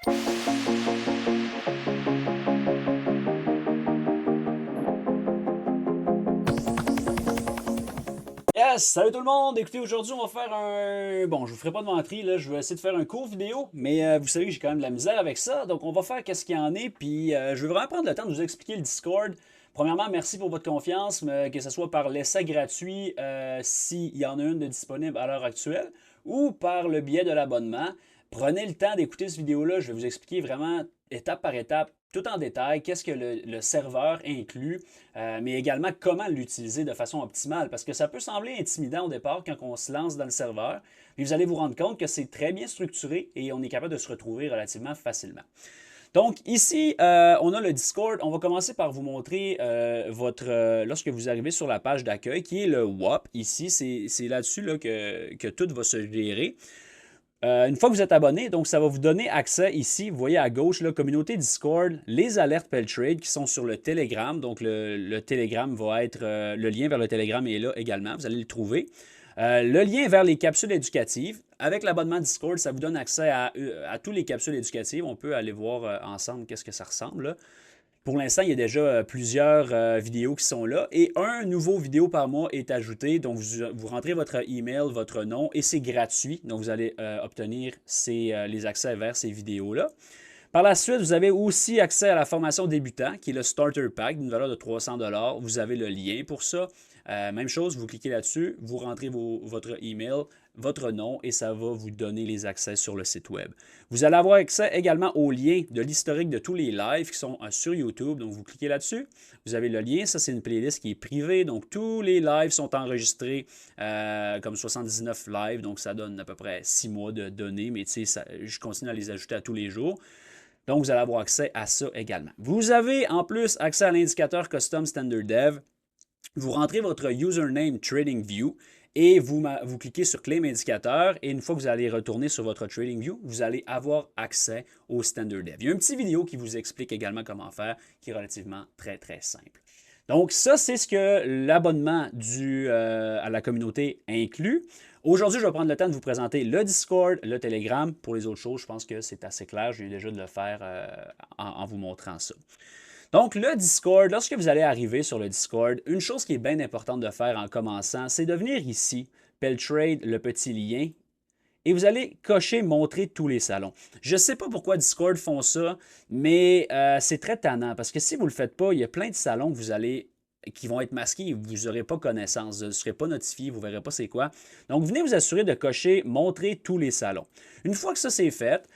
Yes! Salut tout le monde! Écoutez, aujourd'hui, on va faire un... Bon, je vous ferai pas de menterie, là, je vais essayer de faire un court vidéo, mais vous savez que j'ai quand même de la misère avec ça, donc on va faire qu'est-ce qu'il y en est, puis je vais vraiment prendre le temps de vous expliquer le Discord. Premièrement, merci pour votre confiance, mais que ce soit par l'essai gratuit, s'il y en a une de disponible à l'heure actuelle, ou par le biais de l'abonnement. Prenez le temps d'écouter cette vidéo-là, je vais vous expliquer vraiment étape par étape, tout en détail, qu'est-ce que le serveur inclut, mais également comment l'utiliser de façon optimale, parce que ça peut sembler intimidant au départ quand on se lance dans le serveur, mais vous allez vous rendre compte que c'est très bien structuré et on est capable de se retrouver relativement facilement. Donc ici, on a le Discord. On va commencer par vous montrer lorsque vous arrivez sur la page d'accueil, qui est le WAP. Ici, c'est là-dessus là, que tout va se gérer. Une fois que vous êtes abonné, donc ça va vous donner accès ici, vous voyez à gauche, la communauté Discord, les alertes Peltrade qui sont sur le Telegram. Donc le Telegram va être, le lien vers le Telegram est là également, vous allez le trouver. Le lien vers les capsules éducatives. Avec l'abonnement Discord, ça vous donne accès à toutes les capsules éducatives. On peut aller voir ensemble qu'est-ce que ça ressemble là. Pour l'instant, il y a déjà plusieurs vidéos qui sont là et un nouveau vidéo par mois est ajouté. Donc, vous rentrez votre email, votre nom et c'est gratuit. Donc, vous allez obtenir les accès vers ces vidéos-là. Par la suite, vous avez aussi accès à la formation débutant, qui est le Starter Pack d'une valeur de 300 $. Vous avez le lien pour ça. Même chose, vous cliquez là-dessus, vous rentrez votre email, votre nom et ça va vous donner les accès sur le site web. Vous allez avoir accès également au lien de l'historique de tous les lives qui sont sur YouTube. Donc, vous cliquez là-dessus, vous avez le lien. Ça, c'est une playlist qui est privée. Donc, tous les lives sont enregistrés comme 79 lives. Donc, ça donne à peu près 6 mois de données. Mais tu sais, je continue à les ajouter à tous les jours. Donc, vous allez avoir accès à ça également. Vous avez en plus accès à l'indicateur Custom Standard Dev. Vous rentrez votre username TradingView et vous cliquez sur Claim Indicateur. Et une fois que vous allez retourner sur votre TradingView, vous allez avoir accès au Standard Dev. Il y a une petite vidéo qui vous explique également comment faire, qui est relativement très, très simple. Donc, ça, c'est ce que l'abonnement à la communauté inclut. Aujourd'hui, je vais prendre le temps de vous présenter le Discord, le Telegram. Pour les autres choses, je pense que c'est assez clair. J'ai eu déjà de le faire en vous montrant ça. Donc, le Discord, lorsque vous allez arriver sur le Discord, une chose qui est bien importante de faire en commençant, c'est de venir ici, Peltrade, le petit lien, et vous allez cocher Montrer tous les salons. Je ne sais pas pourquoi Discord font ça, mais c'est très tannant parce que si vous ne le faites pas, il y a plein de salons qui vont être masqués et vous n'aurez pas connaissance. Vous ne serez pas notifié, vous ne verrez pas c'est quoi. Donc, venez vous assurer de cocher Montrer tous les salons. Une fois que ça c'est fait,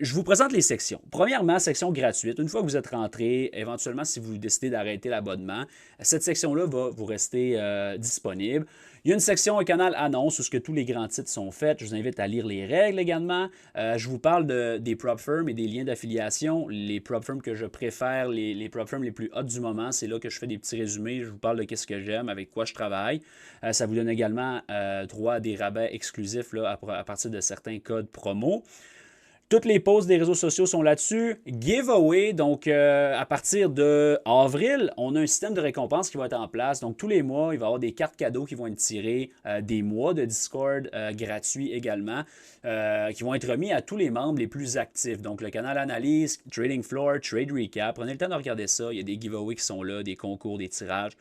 je vous présente les sections. Premièrement, section gratuite. Une fois que vous êtes rentré, éventuellement, si vous décidez d'arrêter l'abonnement, cette section-là va vous rester disponible. Il y a une section, un canal annonce où ce que tous les grands titres sont faits. Je vous invite à lire les règles également. Je vous parle des prop firms et des liens d'affiliation. Les prop firms que je préfère, les prop firms les plus hot du moment, c'est là que je fais des petits résumés. Je vous parle de qu'est-ce que j'aime, avec quoi je travaille. Ça vous donne également droit à des rabais exclusifs là, à partir de certains codes promo. Toutes les posts des réseaux sociaux sont là-dessus. Giveaway, donc à partir de avril, on a un système de récompense qui va être en place. Donc tous les mois, il va y avoir des cartes cadeaux qui vont être tirées, des mois de Discord gratuits également, qui vont être remis à tous les membres les plus actifs. Donc le canal Analyse, Trading Floor, Trade Recap. Prenez le temps de regarder ça. Il y a des giveaways qui sont là, des concours, des tirages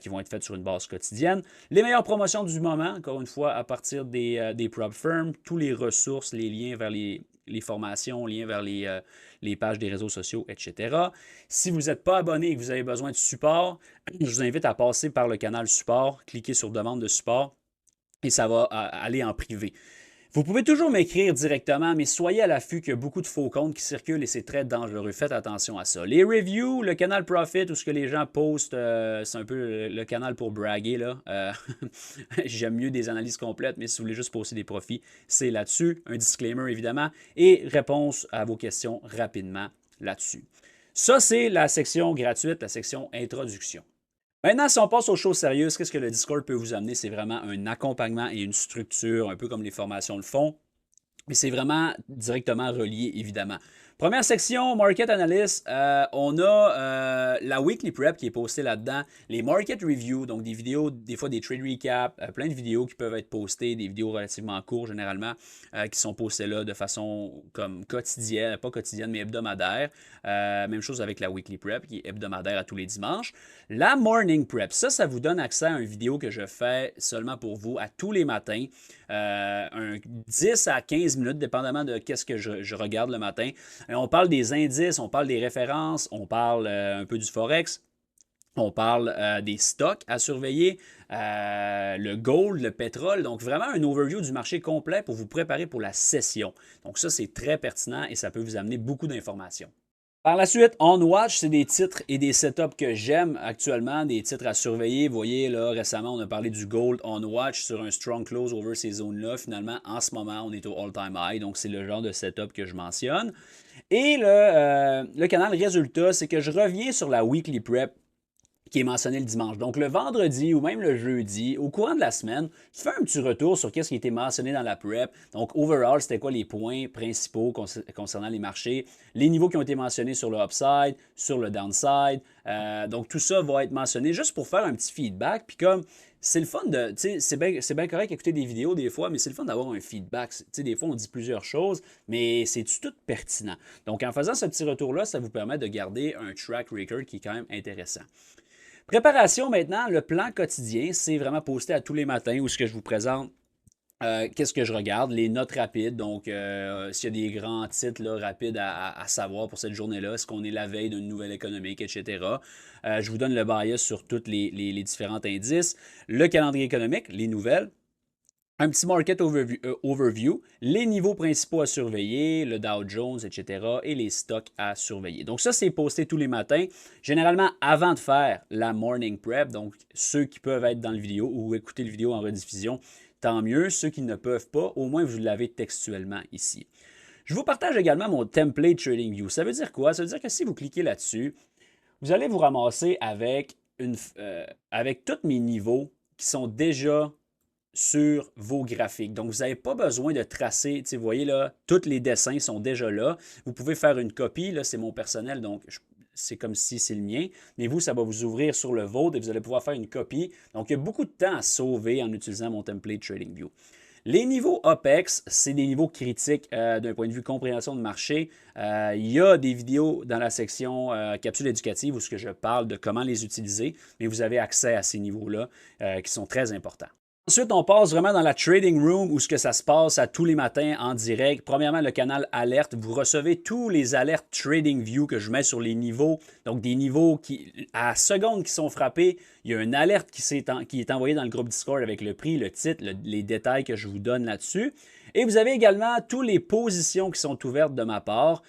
qui vont être faits sur une base quotidienne. Les meilleures promotions du moment, encore une fois, à partir des prop firms, tous les ressources, les liens vers les formations, liens vers les pages des réseaux sociaux, etc. Si vous n'êtes pas abonné et que vous avez besoin de support, je vous invite à passer par le canal support, cliquez sur demande de support et ça va aller en privé. Vous pouvez toujours m'écrire directement, mais soyez à l'affût qu'il y a beaucoup de faux comptes qui circulent et c'est très dangereux. Faites attention à ça. Les reviews, le canal Profit, où ce que les gens postent, c'est un peu le canal pour braguer. J'aime mieux des analyses complètes, mais si vous voulez juste poster des profits, c'est là-dessus. Un disclaimer, évidemment, et réponse à vos questions rapidement là-dessus. Ça, c'est la section gratuite, la section introduction. Maintenant, si on passe aux choses sérieuses, qu'est-ce que le Discord peut vous amener? C'est vraiment un accompagnement et une structure, un peu comme les formations le font. Mais c'est vraiment directement relié, évidemment. Première section, Market Analyst, on a la Weekly Prep qui est postée là-dedans, les Market Reviews, donc des vidéos, des fois des trade recaps, plein de vidéos qui peuvent être postées, des vidéos relativement courtes généralement, qui sont postées là de façon comme quotidienne, pas quotidienne, mais hebdomadaire. Même chose avec la Weekly Prep qui est hebdomadaire à tous les dimanches. La Morning Prep, ça vous donne accès à une vidéo que je fais seulement pour vous à tous les matins. Un 10 à 15 minutes, dépendamment de qu'est-ce que je regarde le matin. On parle des indices, on parle des références, on parle un peu du Forex, on parle des stocks à surveiller, le gold, le pétrole. Donc, vraiment un overview du marché complet pour vous préparer pour la session. Donc, ça, c'est très pertinent et ça peut vous amener beaucoup d'informations. Par la suite, On Watch, c'est des titres et des setups que j'aime actuellement, des titres à surveiller. Vous voyez, là, récemment, on a parlé du Gold On Watch sur un strong close over ces zones-là. Finalement, en ce moment, on est au all-time high, donc c'est le genre de setup que je mentionne. Et le canal résultat, c'est que je reviens sur la Weekly Prep qui est mentionné le dimanche. Donc, le vendredi ou même le jeudi, au courant de la semaine, je fais un petit retour sur ce qui a été mentionné dans la prep. Donc, overall, c'était quoi les points principaux concernant les marchés, les niveaux qui ont été mentionnés sur le upside, sur le downside. Donc, tout ça va être mentionné juste pour faire un petit feedback. Puis comme, c'est le fun de, tu sais, c'est bien correct d'écouter des vidéos des fois, mais c'est le fun d'avoir un feedback. Tu sais, des fois, on dit plusieurs choses, mais c'est tout pertinent. Donc, en faisant ce petit retour-là, ça vous permet de garder un track record qui est quand même intéressant. Préparation maintenant, le plan quotidien, c'est vraiment posté à tous les matins où ce que je vous présente. Qu'est-ce que je regarde? Les notes rapides, donc s'il y a des grands titres là, rapides à savoir pour cette journée-là, est-ce qu'on est la veille d'une nouvelle économique, etc. Je vous donne le bias sur tous les différents indices. Le calendrier économique, les nouvelles. Un petit market overview, les niveaux principaux à surveiller, le Dow Jones, etc. et les stocks à surveiller. Donc ça, c'est posté tous les matins, généralement avant de faire la morning prep. Donc ceux qui peuvent être dans le vidéo ou écouter le vidéo en rediffusion, tant mieux. Ceux qui ne peuvent pas, au moins vous l'avez textuellement ici. Je vous partage également mon template TradingView. Ça veut dire quoi? Ça veut dire que si vous cliquez là-dessus, vous allez vous ramasser avec tous mes niveaux qui sont déjà sur vos graphiques. Donc, vous n'avez pas besoin de tracer. Vous voyez là, tous les dessins sont déjà là. Vous pouvez faire une copie. Là, c'est mon personnel, donc c'est comme si c'est le mien. Mais vous, ça va vous ouvrir sur le vôtre et vous allez pouvoir faire une copie. Donc, il y a beaucoup de temps à sauver en utilisant mon template TradingView. Les niveaux OPEX, c'est des niveaux critiques d'un point de vue compréhension de marché. Il y a des vidéos dans la section capsule éducative où je parle de comment les utiliser, mais vous avez accès à ces niveaux-là qui sont très importants. Ensuite, on passe vraiment dans la trading room où ça se passe à tous les matins en direct. Premièrement, le canal alerte. Vous recevez tous les alertes TradingView que je mets sur les niveaux. Donc, des niveaux qui, à seconde qui sont frappés, il y a une alerte qui est envoyée dans le groupe Discord avec le prix, le titre, les détails que je vous donne là-dessus. Et vous avez également toutes les positions qui sont ouvertes de ma part.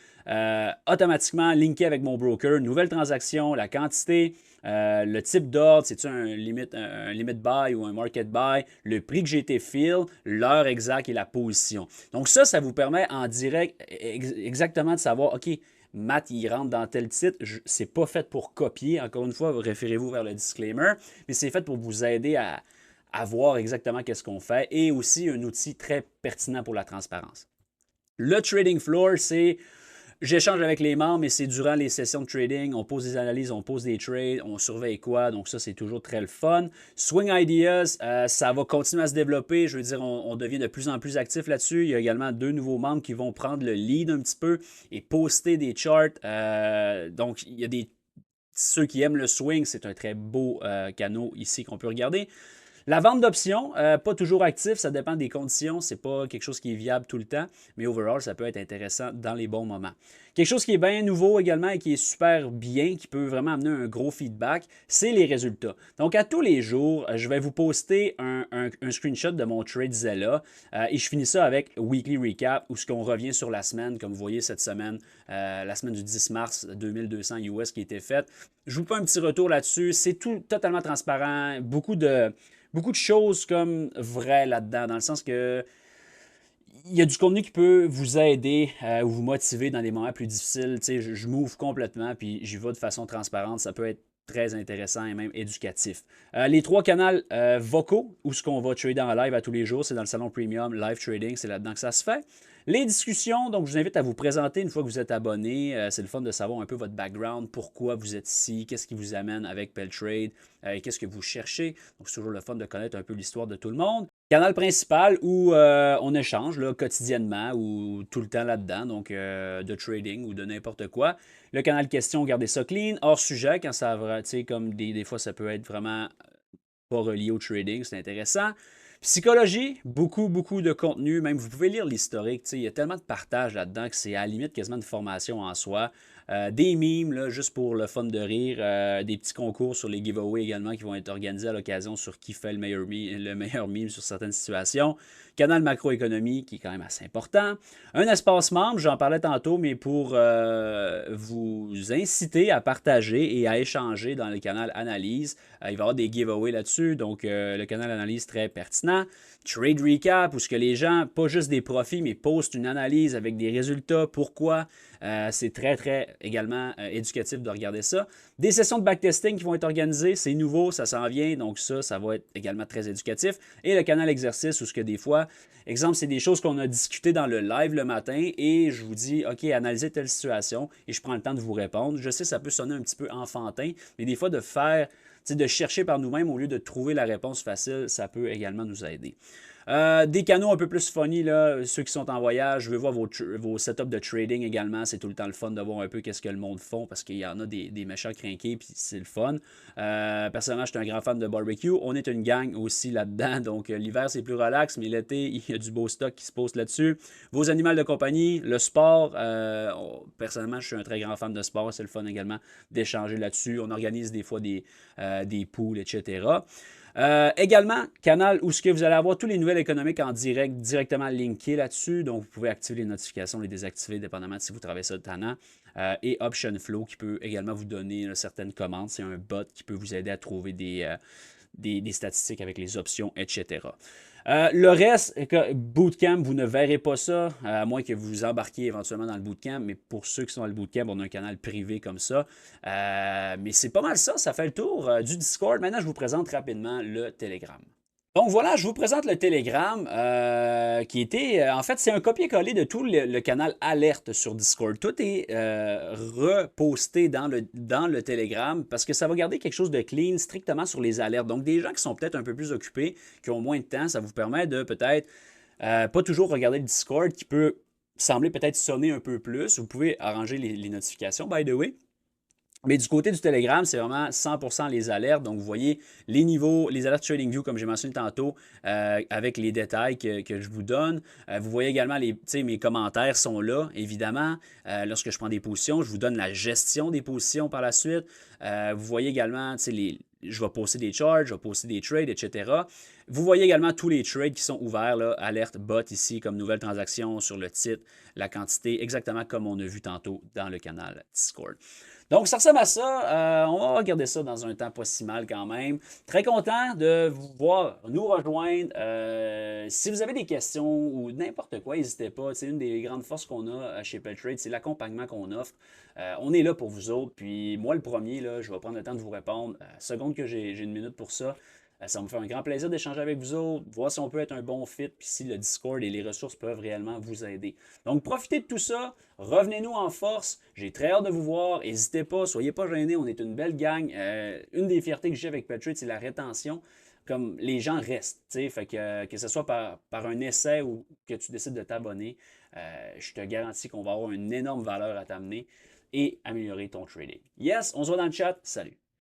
Automatiquement linké avec mon broker, nouvelle transaction, la quantité, le type d'ordre, c'est-tu un limit buy ou un market buy, le prix que j'ai été fill, l'heure exacte et la position. Donc ça vous permet en direct exactement de savoir, OK, Matt, il rentre dans tel titre, c'est pas fait pour copier, encore une fois, référez-vous vers le disclaimer, mais c'est fait pour vous aider à voir exactement qu'est-ce qu'on fait et aussi un outil très pertinent pour la transparence. Le trading floor, c'est j'échange avec les membres, mais c'est durant les sessions de trading. On pose des analyses, on pose des trades, on surveille quoi. Donc ça, c'est toujours très le fun. Swing Ideas, ça va continuer à se développer. Je veux dire, on devient de plus en plus actif là-dessus. Il y a également 2 nouveaux membres qui vont prendre le lead un petit peu et poster des charts. Donc, il y a ceux qui aiment le swing, c'est un très beau canot ici qu'on peut regarder. La vente d'options, pas toujours actif, ça dépend des conditions, c'est pas quelque chose qui est viable tout le temps, mais overall, ça peut être intéressant dans les bons moments. Quelque chose qui est bien nouveau également et qui est super bien, qui peut vraiment amener un gros feedback, c'est les résultats. Donc, à tous les jours, je vais vous poster un screenshot de mon TradeZilla et je finis ça avec Weekly Recap où ce qu'on revient sur la semaine, comme vous voyez cette semaine, la semaine du 10 mars 2200 US qui a été faite. Je vous fais un petit retour là-dessus, c'est totalement transparent, beaucoup de choses comme vraies là-dedans, dans le sens que il y a du contenu qui peut vous aider ou vous motiver dans des moments plus difficiles. Tu sais, je m'ouvre complètement puis j'y vais de façon transparente. Ça peut être très intéressant et même éducatif. Les 3 canaux vocaux où ce qu'on va trader en live à tous les jours, c'est dans le salon premium, live trading, c'est là-dedans que ça se fait. Les discussions, donc je vous invite à vous présenter une fois que vous êtes abonné. C'est le fun de savoir un peu votre background, pourquoi vous êtes ici, qu'est-ce qui vous amène avec Peltrade, qu'est-ce que vous cherchez. Donc c'est toujours le fun de connaître un peu l'histoire de tout le monde. Canal principal où on échange là, quotidiennement ou tout le temps là-dedans, donc de trading ou de n'importe quoi. Le canal question, gardez ça clean, hors sujet, quand ça va, tu sais, comme des fois ça peut être vraiment pas relié au trading, c'est intéressant. Psychologie, beaucoup de contenu, même vous pouvez lire l'historique, il y a tellement de partage là-dedans que c'est à la limite quasiment une formation en soi. Des memes, là, juste pour le fun de rire, des petits concours sur les giveaways également qui vont être organisés à l'occasion sur qui fait le meilleur meme sur certaines situations. Canal macroéconomie qui est quand même assez important. Un espace membre, j'en parlais tantôt, mais pour vous inciter à partager et à échanger dans le canal analyse. Il va y avoir des giveaways là-dessus, donc le canal analyse très pertinent. Trade recap, où ce que les gens, pas juste des profits, mais postent une analyse avec des résultats, pourquoi. C'est très également éducatif de regarder ça. Des sessions de backtesting qui vont être organisées, c'est nouveau, ça s'en vient, donc ça va être également très éducatif. Et le canal exercice, où ce que des fois, exemple, c'est des choses qu'on a discutées dans le live le matin et je vous dis, OK, analysez telle situation et je prends le temps de vous répondre. Je sais, ça peut sonner un petit peu enfantin, mais des fois, de faire, de chercher par nous-mêmes au lieu de trouver la réponse facile, ça peut également nous aider. Des canaux un peu plus funny, là, ceux qui sont en voyage, je veux voir vos setups de trading également. C'est tout le temps le fun de voir un peu qu'est-ce que le monde font parce qu'il y en a des méchants crinqués, puis c'est le fun. Personnellement, je suis un grand fan de barbecue. On est une gang aussi là-dedans, donc l'hiver c'est plus relax, mais l'été, il y a du beau stock qui se poste là-dessus. Vos animaux de compagnie, le sport, personnellement, je suis un très grand fan de sport, c'est le fun également d'échanger là-dessus. On organise des fois des pools, etc. Également, canal où ce que vous allez avoir tous les nouvelles économiques en direct, directement linkées là-dessus. Donc, vous pouvez activer les notifications, les désactiver, dépendamment de si vous travaillez ça de tannant. Et Option Flow qui peut également vous donner certaines commandes. C'est un bot qui peut vous aider à trouver des statistiques avec les options, etc. Le reste, bootcamp, vous ne verrez pas ça, à moins que vous embarquiez éventuellement dans le bootcamp. Mais pour ceux qui sont dans le bootcamp, on a un canal privé comme ça. Mais c'est pas mal ça, ça fait le tour du Discord. Maintenant, je vous présente rapidement le Telegram. Donc voilà, je vous présente le Telegram qui était, en fait, c'est un copier-coller de tout le canal Alerte sur Discord. Tout est reposté dans le Telegram parce que ça va garder quelque chose de clean strictement sur les alertes. Donc des gens qui sont peut-être un peu plus occupés, qui ont moins de temps, ça vous permet de peut-être pas toujours regarder le Discord qui peut sembler peut-être sonner un peu plus. Vous pouvez arranger les notifications, by the way. Mais du côté du Telegram, c'est vraiment 100% les alertes. Donc, vous voyez les niveaux, les alertes TradingView, comme j'ai mentionné tantôt, avec les détails que je vous donne. Vous voyez également, mes commentaires sont là, évidemment. Lorsque je prends des positions, je vous donne la gestion des positions par la suite. Vous voyez également, je vais poster des charts, je vais poster des trades, etc. Vous voyez également tous les trades qui sont ouverts, là, alerte bot ici, comme nouvelle transaction sur le titre, la quantité, exactement comme on a vu tantôt dans le canal Discord. Donc, ça ressemble à ça. On va regarder ça dans un temps pas si mal quand même. Très content de vous voir nous rejoindre. Si vous avez des questions ou n'importe quoi, n'hésitez pas. C'est une des grandes forces qu'on a chez Peltrade, c'est l'accompagnement qu'on offre. On est là pour vous autres. Puis moi, le premier, là, je vais prendre le temps de vous répondre. Seconde que j'ai une minute pour ça. Ça va me faire un grand plaisir d'échanger avec vous autres, voir si on peut être un bon fit, puis si le Discord et les ressources peuvent réellement vous aider. Donc, profitez de tout ça, revenez-nous en force, j'ai très hâte de vous voir, n'hésitez pas, soyez pas gênés, on est une belle gang. Une des fiertés que j'ai avec Peltrade, c'est la rétention. Comme les gens restent, fait que ce soit par un essai ou que tu décides de t'abonner, je te garantis qu'on va avoir une énorme valeur à t'amener et améliorer ton trading. Yes, on se voit dans le chat, salut!